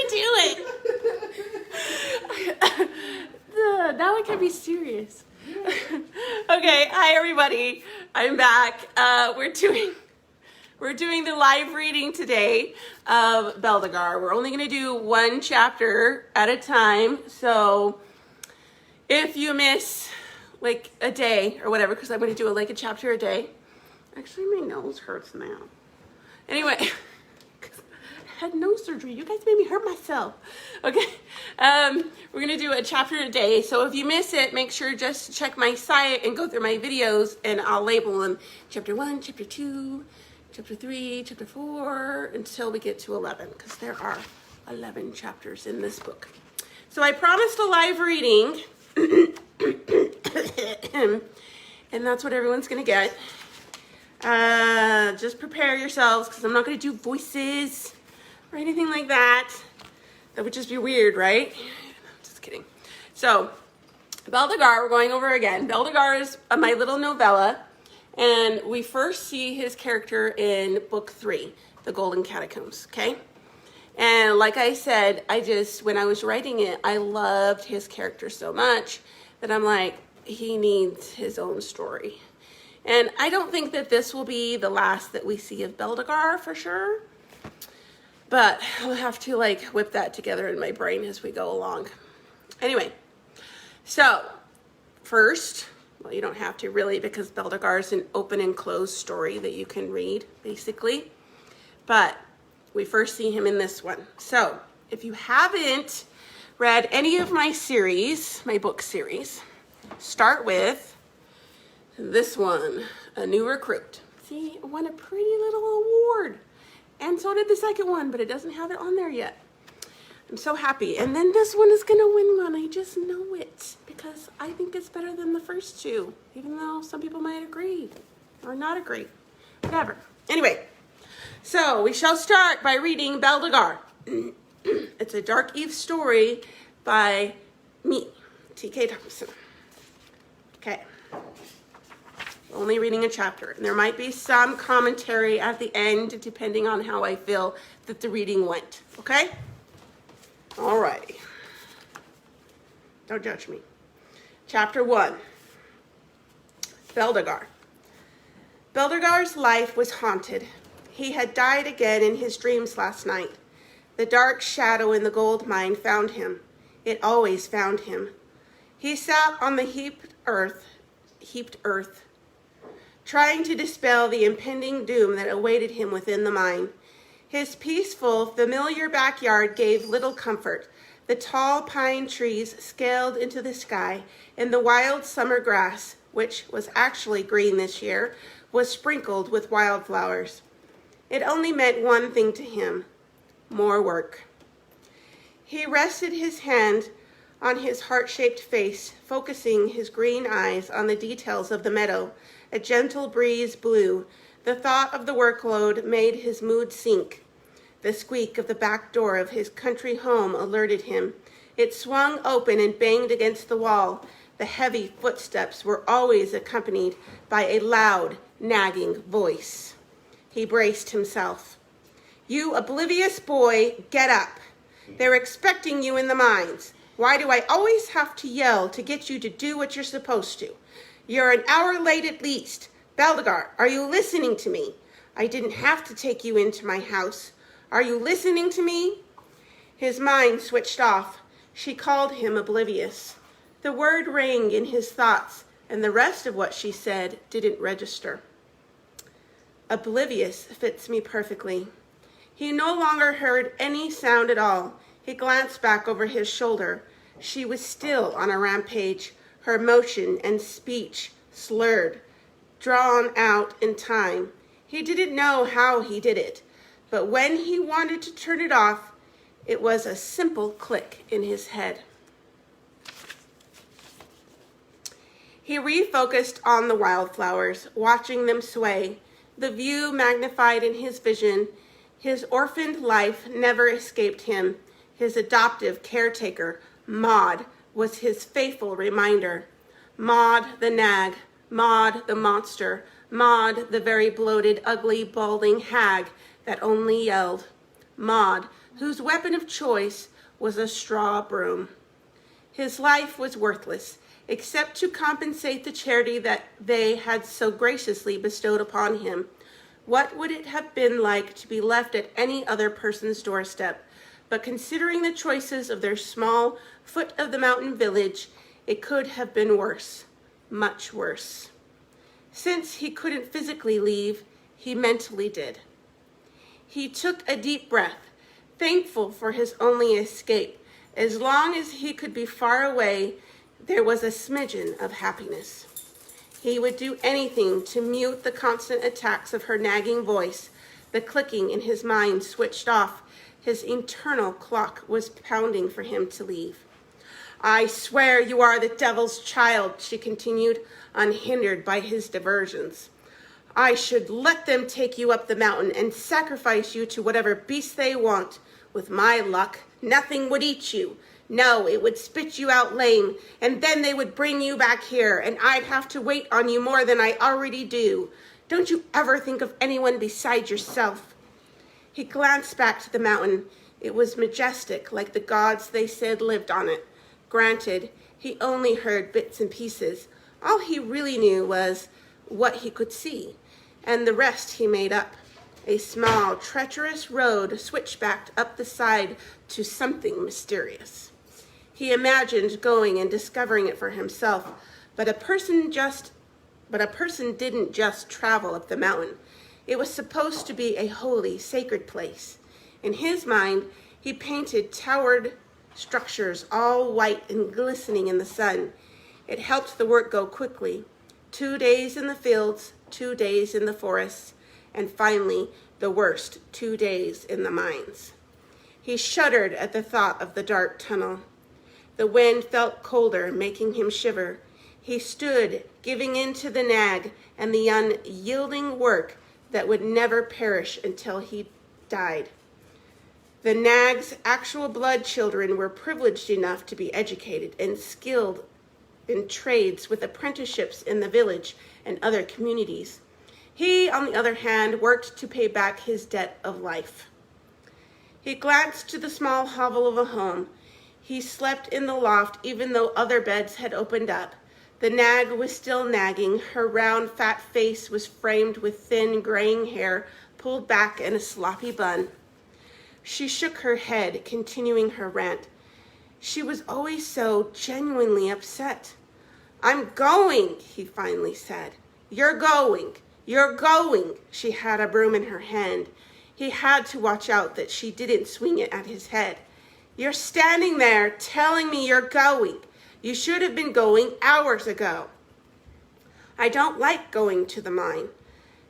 I do it? Now I can be serious. Okay, hi everybody. I'm back. We're doing the live reading today of Beldagar. We're only going to do one chapter at a time. So if you miss like a day or whatever, because I'm going to do a chapter a day. Actually, my nose hurts now. Anyway, I had nose surgery. You guys made me hurt myself. Okay, we're going to do a chapter a day. So if you miss it, make sure just to check my site and go through my videos, and I'll label them chapter 1, chapter 2, chapter 3, chapter 4, until we get to 11, because there are 11 chapters in this book. So I promised a live reading, and that's what everyone's going to get. Just prepare yourselves, because I'm not going to do voices or anything like that. That would just be weird, right? Just kidding. So, Beldagar, we're going over again. Beldagar is my little novella, and we first see his character in book 3, The Golden Catacombs, okay? And like I said, when I was writing it, I loved his character so much that I'm like, he needs his own story. And I don't think that this will be the last that we see of Beldagar for sure. But I'll have to whip that together in my brain as we go along. Anyway, so first, well, you don't have to really, because Beldagar is an open and closed story that you can read, basically. But we first see him in this one. So if you haven't read any of my series, my book series, start with this one, A New Recruit. See, it won a pretty little award. And so did the second one, but it doesn't have it on there yet. I'm so happy. And then this one is going to win one. I just know it, because I think it's better than the first two, even though some people might agree or not agree. Whatever. Anyway, so we shall start by reading Beldagar. It's a Dark Eve story by me, T K Thompson. Okay. Only reading a chapter. And there might be some commentary at the end, depending on how I feel that the reading went. Okay? All right. Don't judge me. Chapter 1. Beldagar. Beldagar's life was haunted. He had died again in his dreams last night. The dark shadow in the gold mine found him. It always found him. He sat on the heaped earth, trying to dispel the impending doom that awaited him within the mine. His peaceful, familiar backyard gave little comfort. The tall pine trees scaled into the sky, and the wild summer grass, which was actually green this year, was sprinkled with wildflowers. It only meant one thing to him: more work. He rested his hand on his heart-shaped face, focusing his green eyes on the details of the meadow. A gentle breeze blew. The thought of the workload made his mood sink. The squeak of the back door of his country home alerted him. It swung open and banged against the wall. The heavy footsteps were always accompanied by a loud, nagging voice. He braced himself. "You oblivious boy, get up. They're expecting you in the mines. Why do I always have to yell to get you to do what you're supposed to? You're an hour late at least. Beldagar, are you listening to me? I didn't have to take you into my house. Are you listening to me?" His mind switched off. She called him oblivious. The word rang in his thoughts, and the rest of what she said didn't register. Oblivious fits me perfectly. He no longer heard any sound at all. He glanced back over his shoulder. She was still on a rampage. Her motion and speech slurred, drawn out in time. He didn't know how he did it, but when he wanted to turn it off, it was a simple click in his head. He refocused on the wildflowers, watching them sway. The view magnified in his vision. His orphaned life never escaped him. His adoptive caretaker, Maud, was his faithful reminder. Maud the nag, Maud the monster, Maud the very bloated, ugly, balding hag that only yelled. Maud, whose weapon of choice was a straw broom. His life was worthless, except to compensate the charity that they had so graciously bestowed upon him. What would it have been like to be left at any other person's doorstep? But considering the choices of their small foot-of-the-mountain village, it could have been worse, much worse. Since he couldn't physically leave, he mentally did. He took a deep breath, thankful for his only escape. As long as he could be far away, there was a smidgen of happiness. He would do anything to mute the constant attacks of her nagging voice. The clicking in his mind switched off. His internal clock was pounding for him to leave. I swear you are the devil's child, she continued, unhindered by his diversions. I should let them take you up the mountain and sacrifice you to whatever beast they want. With my luck, nothing would eat you. No, it would spit you out lame, and then they would bring you back here, and I'd have to wait on you more than I already do. Don't you ever think of anyone besides yourself? He glanced back to the mountain. It was majestic, like the gods they said lived on it. Granted, he only heard bits and pieces. All he really knew was what he could see, and the rest he made up. A small, treacherous road switchbacked up the side to something mysterious. He imagined going and discovering it for himself, but a person didn't just travel up the mountain. It was supposed to be a holy, sacred place. In his mind, he painted towered structures, all white and glistening in the sun. It helped the work go quickly. 2 days in the fields, 2 days in the forests, and finally, the worst, 2 days in the mines. He shuddered at the thought of the dark tunnel. The wind felt colder, making him shiver. He stood, giving in to the nag and the unyielding work that would never perish until he died. The nag's actual blood children were privileged enough to be educated and skilled in trades with apprenticeships in the village and other communities. He, on the other hand, worked to pay back his debt of life. He glanced to the small hovel of a home. He slept in the loft even though other beds had opened up. The nag was still nagging. Her round, fat face was framed with thin, graying hair pulled back in a sloppy bun. She shook her head, continuing her rant. She was always so genuinely upset. I'm going, he finally said. You're going. You're going. She had a broom in her hand. He had to watch out that she didn't swing it at his head. You're standing there telling me you're going. You should have been going hours ago. I don't like going to the mine.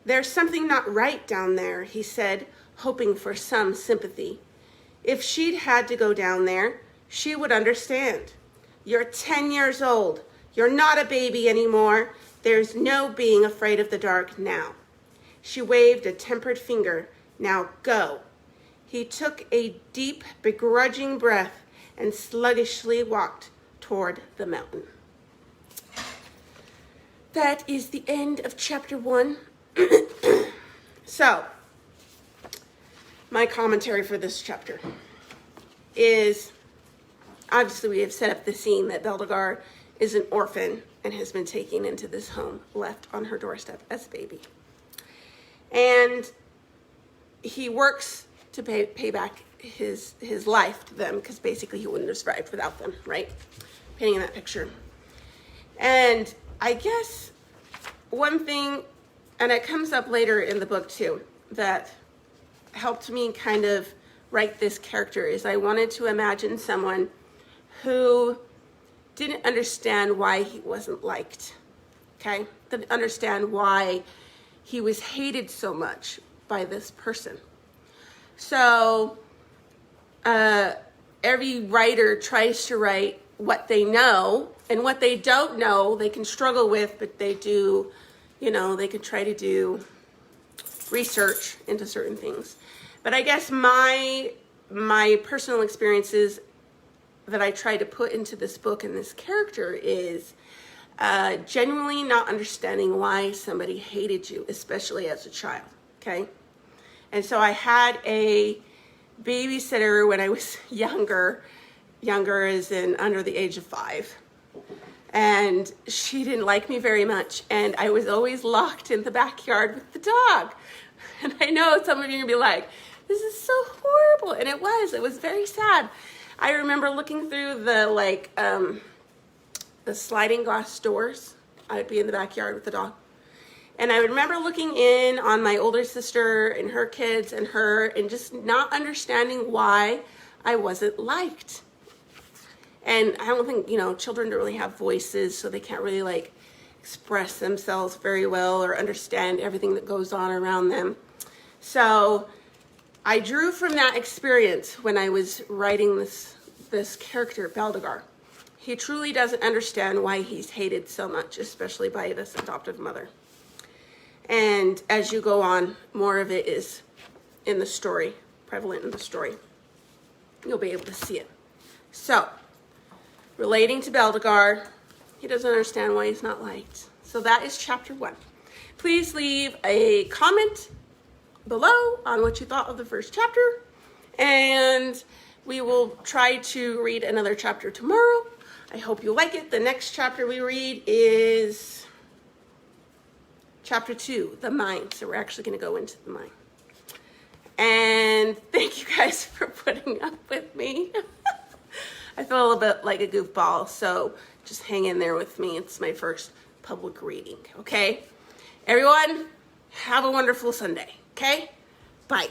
There's something not right down there, he said, hoping for some sympathy. If she'd had to go down there, she would understand. You're 10 years old. You're not a baby anymore. There's no being afraid of the dark now. She waved a tempered finger. Now go. He took a deep, begrudging breath and sluggishly walked toward the mountain. That is the end of chapter 1. So, my commentary for this chapter is, obviously we have set up the scene that Beldagar is an orphan and has been taken into this home, left on her doorstep as a baby. And he works to pay back his life to them, because basically he wouldn't have survived without them, right? Painting that picture. And I guess one thing, and it comes up later in the book too, that helped me kind of write this character, is I wanted to imagine someone who didn't understand why he wasn't liked, okay? Didn't understand why he was hated so much by this person. So every writer tries to write what they know, and what they don't know they can struggle with, but they do, they can try to do research into certain things. But I guess my personal experiences that I try to put into this book and this character is genuinely not understanding why somebody hated you, especially as a child, okay? And so I had a babysitter when I was younger as in under the age of 5. And she didn't like me very much. And I was always locked in the backyard with the dog. And I know some of you are gonna be like, this is so horrible. And it was very sad. I remember looking through the sliding glass doors. I'd be in the backyard with the dog. And I remember looking in on my older sister and her kids and her, and just not understanding why I wasn't liked. And I don't think, children don't really have voices, so they can't really like express themselves very well or understand everything that goes on around them. So I drew from that experience when I was writing this character, Beldagar. He truly doesn't understand why he's hated so much, especially by this adoptive mother. And as you go on, more of it is in the story, prevalent in the story. You'll be able to see it. So, relating to Beldagar, he doesn't understand why he's not liked. So that is chapter 1. Please leave a comment below on what you thought of the first chapter. And we will try to read another chapter tomorrow. I hope you like it. The next chapter we read is chapter 2, the mine. So we're actually going to go into the mine. And thank you guys for putting up with me. I feel a little bit like a goofball, so just hang in there with me. It's my first public reading, okay? Everyone, have a wonderful Sunday, okay? Bye.